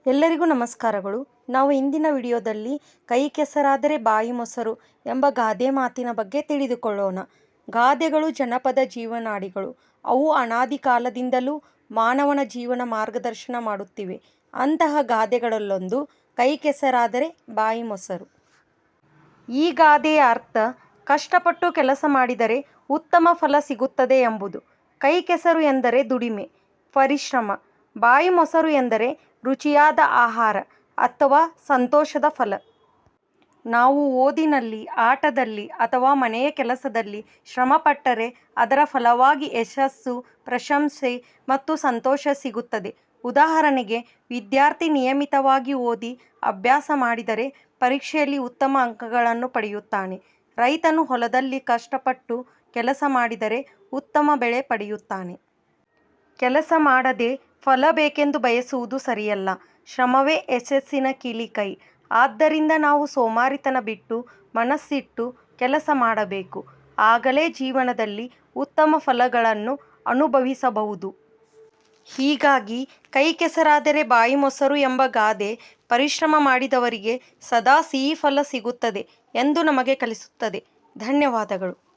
ಎಲ್ಲರಿಗೂ ನಮಸ್ಕಾರಗಳು. ನಾವು ಇಂದಿನ ವಿಡಿಯೋದಲ್ಲಿ ಕೈ ಕೆಸರಾದರೆ ಬಾಯಿ ಮೊಸರು ಎಂಬ ಗಾದೆ ಮಾತಿನ ಬಗ್ಗೆ ತಿಳಿದುಕೊಳ್ಳೋಣ. ಗಾದೆಗಳು ಜನಪದ ಜೀವನಾಡಿಗಳು. ಅವು ಅನಾದಿ ಕಾಲದಿಂದಲೂ ಮಾನವನ ಜೀವನ ಮಾರ್ಗದರ್ಶನ ಮಾಡುತ್ತಿವೆ. ಅಂತಹ ಗಾದೆಗಳಲ್ಲೊಂದು ಕೈ ಕೆಸರಾದರೆ ಬಾಯಿ ಮೊಸರು. ಈ ಗಾದೆಯ ಅರ್ಥ ಕಷ್ಟಪಟ್ಟು ಕೆಲಸ ಮಾಡಿದರೆ ಉತ್ತಮ ಫಲ ಸಿಗುತ್ತದೆ ಎಂಬುದು. ಕೈ ಕೆಸರು ಎಂದರೆ ದುಡಿಮೆ, ಪರಿಶ್ರಮ. ಬಾಯಿ ಮೊಸರು ಎಂದರೆ ರುಚಿಯಾದ ಆಹಾರ ಅಥವಾ ಸಂತೋಷದ ಫಲ. ನಾವು ಓದಿನಲ್ಲಿ, ಆಟದಲ್ಲಿ ಅಥವಾ ಮನೆಯ ಕೆಲಸದಲ್ಲಿ ಶ್ರಮಪಟ್ಟರೆ ಅದರ ಫಲವಾಗಿ ಯಶಸ್ಸು, ಪ್ರಶಂಸೆ ಮತ್ತು ಸಂತೋಷ ಸಿಗುತ್ತದೆ. ಉದಾಹರಣೆಗೆ, ವಿದ್ಯಾರ್ಥಿ ನಿಯಮಿತವಾಗಿ ಓದಿ ಅಭ್ಯಾಸ ಮಾಡಿದರೆ ಪರೀಕ್ಷೆಯಲ್ಲಿ ಉತ್ತಮ ಅಂಕಗಳನ್ನು ಪಡೆಯುತ್ತಾನೆ. ರೈತನು ಹೊಲದಲ್ಲಿ ಕಷ್ಟಪಟ್ಟು ಕೆಲಸ ಮಾಡಿದರೆ ಉತ್ತಮ ಬೆಳೆ ಪಡೆಯುತ್ತಾನೆ. ಕೆಲಸ ಮಾಡದೆ ಫಲ ಬೇಕೆಂದು ಬಯಸುವುದು ಸರಿಯಲ್ಲ. ಶ್ರಮವೇ ಯಶಸ್ಸಿನ ಕೀಲಿಕೈ. ಆದ್ದರಿಂದ ನಾವು ಸೋಮಾರಿತನ ಬಿಟ್ಟು ಮನಸ್ಸಿಟ್ಟು ಕೆಲಸ ಮಾಡಬೇಕು. ಆಗಲೇ ಜೀವನದಲ್ಲಿ ಉತ್ತಮ ಫಲಗಳನ್ನು ಅನುಭವಿಸಬಹುದು. ಹೀಗಾಗಿ ಕೈ ಕೆಸರಾದರೆ ಬಾಯಿ ಮೊಸರು ಎಂಬ ಗಾದೆ ಪರಿಶ್ರಮ ಮಾಡಿದವರಿಗೆ ಸದಾ ಸಿಹಿ ಫಲ ಸಿಗುತ್ತದೆ ಎಂದು ನಮಗೆ ಕಲಿಸುತ್ತದೆ. ಧನ್ಯವಾದಗಳು.